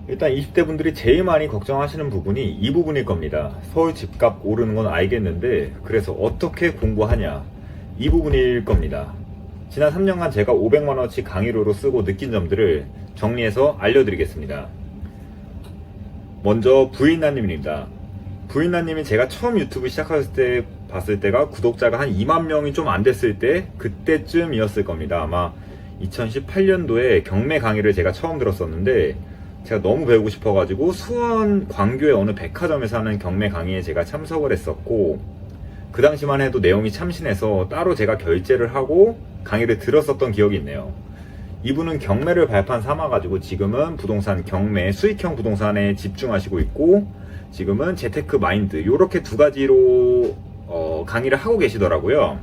일단 20대 분들이 제일 많이 걱정하시는 부분이 이 부분일 겁니다. 서울 집값 오르는 건 알겠는데 그래서 어떻게 공부하냐, 이 부분일 겁니다. 지난 3년간 제가 500만원어치 강의료로 쓰고 느낀 점들을 정리해서 알려드리겠습니다. 먼저 부인나님입니다. 부인나님이 제가 처음 유튜브 시작했을 때 봤을 때가 구독자가 한 2만 명이 좀 안 됐을 때, 그때쯤이었을 겁니다. 아마 2018년도에 경매 강의를 제가 처음 들었었는데 제가 너무 배우고 싶어가지고 수원 광교의 어느 백화점에서 하는 경매 강의에 제가 참석을 했었고, 그 당시만 해도 내용이 참신해서 따로 제가 결제를 하고 강의를 들었었던 기억이 있네요. 이분은 경매를 발판 삼아가지고 지금은 부동산 경매, 수익형 부동산에 집중하시고 있고, 지금은 재테크 마인드, 요렇게 두 가지로 강의를 하고 계시더라고요.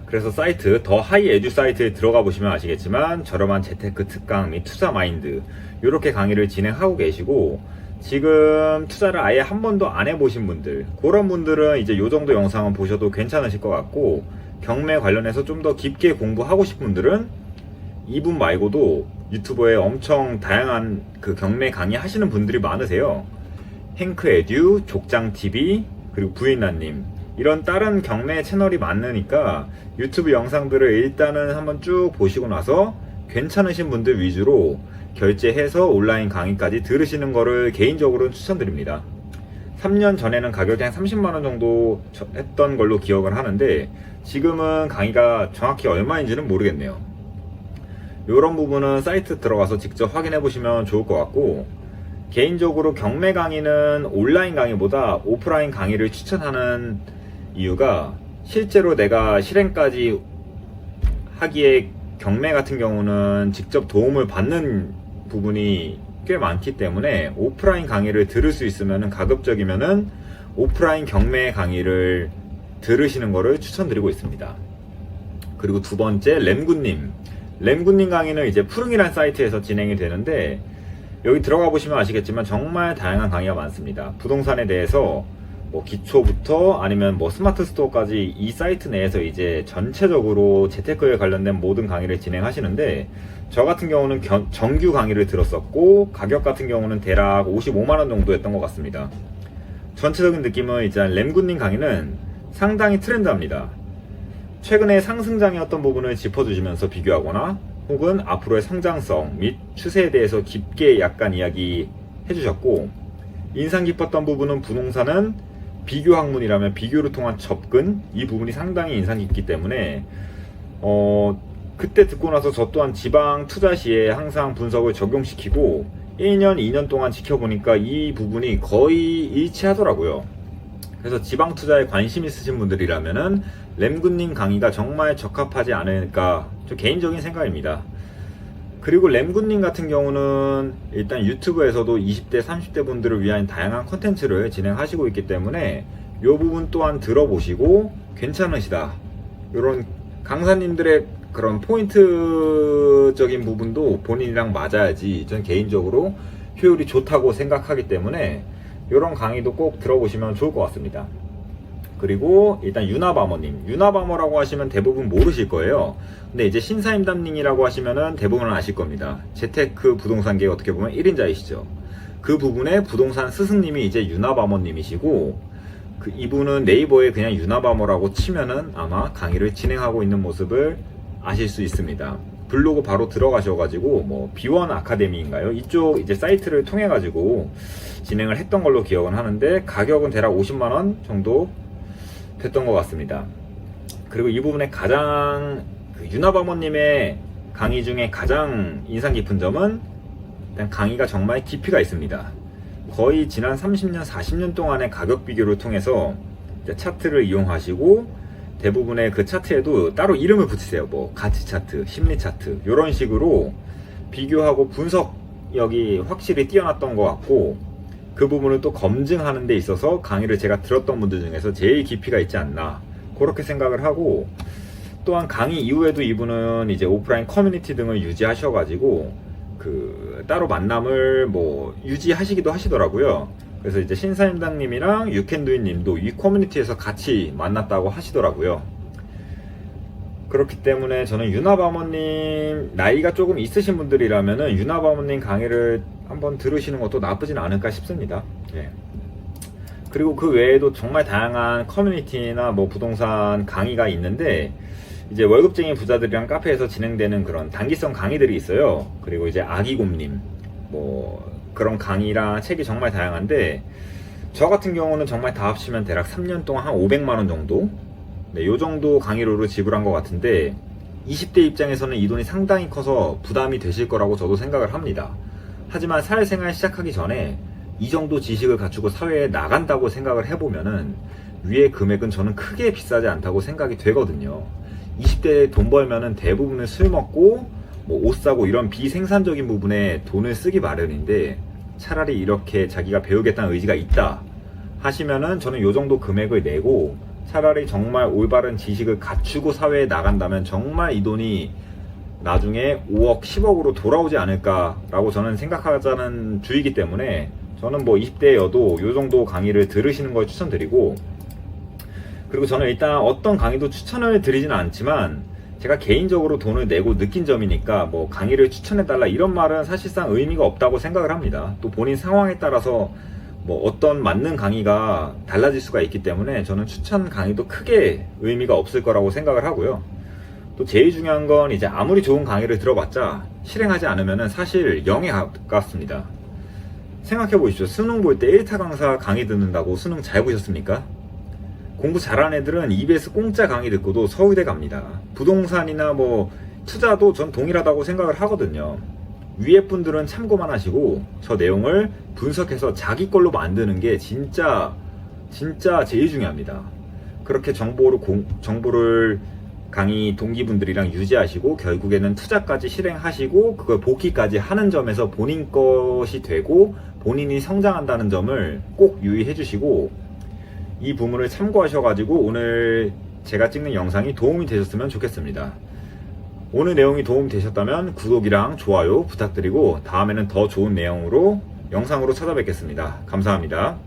그래서 사이트, 더 하이 에듀 사이트에 들어가 보시면 아시겠지만 저렴한 재테크 특강 및 투자 마인드, 요렇게 강의를 진행하고 계시고, 지금 투자를 아예 한 번도 안 해보신 분들, 그런 분들은 이제 요 정도 영상은 보셔도 괜찮으실 것 같고, 경매 관련해서 좀 더 깊게 공부하고 싶은 분들은 이분 말고도 유튜브에 엄청 다양한 그 경매 강의 하시는 분들이 많으세요. 행크 에듀, 족장TV, 그리고 부인나님, 이런 다른 경매 채널이 많으니까 유튜브 영상들을 일단은 한번 쭉 보시고 나서 괜찮으신 분들 위주로 결제해서 온라인 강의까지 들으시는 거를 개인적으로는 추천드립니다. 3년 전에는 가격이 한 30만원 정도 했던 걸로 기억을 하는데 지금은 강의가 정확히 얼마인지는 모르겠네요. 이런 부분은 사이트 들어가서 직접 확인해 보시면 좋을 것 같고, 개인적으로 경매 강의는 온라인 강의보다 오프라인 강의를 추천하는 이유가, 실제로 내가 실행까지 하기에 경매 같은 경우는 직접 도움을 받는 부분이 꽤 많기 때문에 오프라인 강의를 들을 수 있으면, 가급적이면은 오프라인 경매 강의를 들으시는 거를 추천드리고 있습니다. 그리고 두 번째, 램군님 강의는 이제 푸릉이란 사이트에서 진행이 되는데, 여기 들어가 보시면 아시겠지만 정말 다양한 강의가 많습니다. 부동산에 대해서 뭐 기초부터 아니면 뭐 스마트 스토어까지 이 사이트 내에서 이제 전체적으로 재테크에 관련된 모든 강의를 진행하시는데, 저 같은 경우는 정규 강의를 들었었고, 가격 같은 경우는 대략 55만원 정도 했던 것 같습니다. 전체적인 느낌은 이제 램군님 강의는 상당히 트렌드합니다. 최근에 상승장이었던 부분을 짚어주시면서 비교하거나, 혹은 앞으로의 성장성 및 추세에 대해서 깊게 약간 이야기 해주셨고, 인상 깊었던 부분은 부동산은 비교 학문이라면 비교를 통한 접근, 이 부분이 상당히 인상 깊기 때문에 그때 듣고 나서 저 또한 지방 투자 시에 항상 분석을 적용시키고 1년, 2년 동안 지켜보니까 이 부분이 거의 일치하더라고요. 그래서 지방 투자에 관심 있으신 분들이라면은 램군님 강의가 정말 적합하지 않을까, 좀 개인적인 생각입니다. 그리고 램군님 같은 경우는 일단 유튜브에서도 20대, 30대 분들을 위한 다양한 컨텐츠를 진행하시고 있기 때문에 이 부분 또한 들어보시고 괜찮으시다, 이런 강사님들의 그런 포인트적인 부분도 본인이랑 맞아야지 전 개인적으로 효율이 좋다고 생각하기 때문에 이런 강의도 꼭 들어보시면 좋을 것 같습니다. 그리고 일단 유나바머라고 하시면 대부분 모르실 거예요. 근데 이제 신사임담님이라고 하시면은 대부분 아실 겁니다. 재테크 부동산계 어떻게 보면 1인자이시죠. 그 부분에 부동산 스승님이 이제 유나바머님이시고, 이분은 네이버에 그냥 유나바머라고 치면은 아마 강의를 진행하고 있는 모습을 아실 수 있습니다. 블로그 바로 들어가셔가지고 뭐 B1 아카데미인가요? 이쪽 이제 사이트를 통해 가지고 진행을 했던 걸로 기억은 하는데, 가격은 대략 50만원 정도 됐던 것 같습니다. 그리고 이 부분에 가장 유나바머님의 강의 중에 가장 인상 깊은 점은 일단 강의가 정말 깊이가 있습니다. 거의 지난 30년, 40년 동안의 가격 비교를 통해서 차트를 이용하시고, 대부분의 그 차트에도 따로 이름을 붙이세요. 뭐 가치 차트, 심리 차트, 이런 식으로 비교하고 분석력이 확실히 뛰어났던 것 같고, 그 부분을 또 검증하는 데 있어서 강의를 제가 들었던 분들 중에서 제일 깊이가 있지 않나, 그렇게 생각을 하고, 또한 강의 이후에도 이분은 이제 오프라인 커뮤니티 등을 유지하셔가지고 따로 만남을 뭐 유지하시기도 하시더라고요. 그래서 이제 신사임당님이랑 유캔두이님도 이 커뮤니티에서 같이 만났다고 하시더라고요. 그렇기 때문에 저는 유나바모님 나이가 조금 있으신 분들이라면은 유나바모님 강의를 한번 들으시는 것도 나쁘진 않을까 싶습니다. 예. 그리고 그 외에도 정말 다양한 커뮤니티나 뭐 부동산 강의가 있는데 이제 월급쟁이 부자들이랑 카페에서 진행되는 그런 단기성 강의들이 있어요. 그리고 이제 아기곰님 뭐 그런 강의랑 책이 정말 다양한데 저 같은 경우는 정말 다 합치면 대략 3년 동안 한 500만원 정도? 네, 요 정도 강의료를 지불한 것 같은데 20대 입장에서는 이 돈이 상당히 커서 부담이 되실 거라고 저도 생각을 합니다. 하지만 사회생활 시작하기 전에 이 정도 지식을 갖추고 사회에 나간다고 생각을 해보면은 위의 금액은 저는 크게 비싸지 않다고 생각이 되거든요. 20대에 돈 벌면은 대부분은 술 먹고 뭐 옷 사고 이런 비생산적인 부분에 돈을 쓰기 마련인데 차라리 이렇게 자기가 배우겠다는 의지가 있다 하시면은 저는 요 정도 금액을 내고 차라리 정말 올바른 지식을 갖추고 사회에 나간다면 정말 이 돈이 나중에 5억, 10억으로 돌아오지 않을까라고 저는 생각하자는 주의이기 때문에 저는 뭐 20대여도 요 정도 강의를 들으시는 걸 추천드리고 그리고 저는 일단 어떤 강의도 추천을 드리지는 않지만 제가 개인적으로 돈을 내고 느낀 점이니까 뭐 강의를 추천해달라 이런 말은 사실상 의미가 없다고 생각을 합니다. 또 본인 상황에 따라서 뭐 어떤 맞는 강의가 달라질 수가 있기 때문에 저는 추천 강의도 크게 의미가 없을 거라고 생각을 하고요. 또 제일 중요한 건 이제 아무리 좋은 강의를 들어봤자 실행하지 않으면 사실 0에 가깝습니다. 생각해 보십시오. 수능 볼 때 1타 강사 강의 듣는다고 수능 잘 보셨습니까? 공부 잘하는 애들은 EBS 공짜 강의 듣고도 서울대 갑니다. 부동산이나 뭐 투자도 전 동일하다고 생각을 하거든요. 위에 분들은 참고만 하시고 저 내용을 분석해서 자기 걸로 만드는 게 진짜 제일 중요합니다. 그렇게 정보를 강의 동기분들이랑 유지하시고 결국에는 투자까지 실행하시고 그걸 복귀까지 하는 점에서 본인 것이 되고 본인이 성장한다는 점을 꼭 유의해 주시고 이 부분을 참고하셔가지고 오늘 제가 찍는 영상이 도움이 되셨으면 좋겠습니다. 오늘 내용이 도움이 되셨다면 구독이랑 좋아요 부탁드리고 다음에는 더 좋은 내용으로 영상으로 찾아뵙겠습니다. 감사합니다.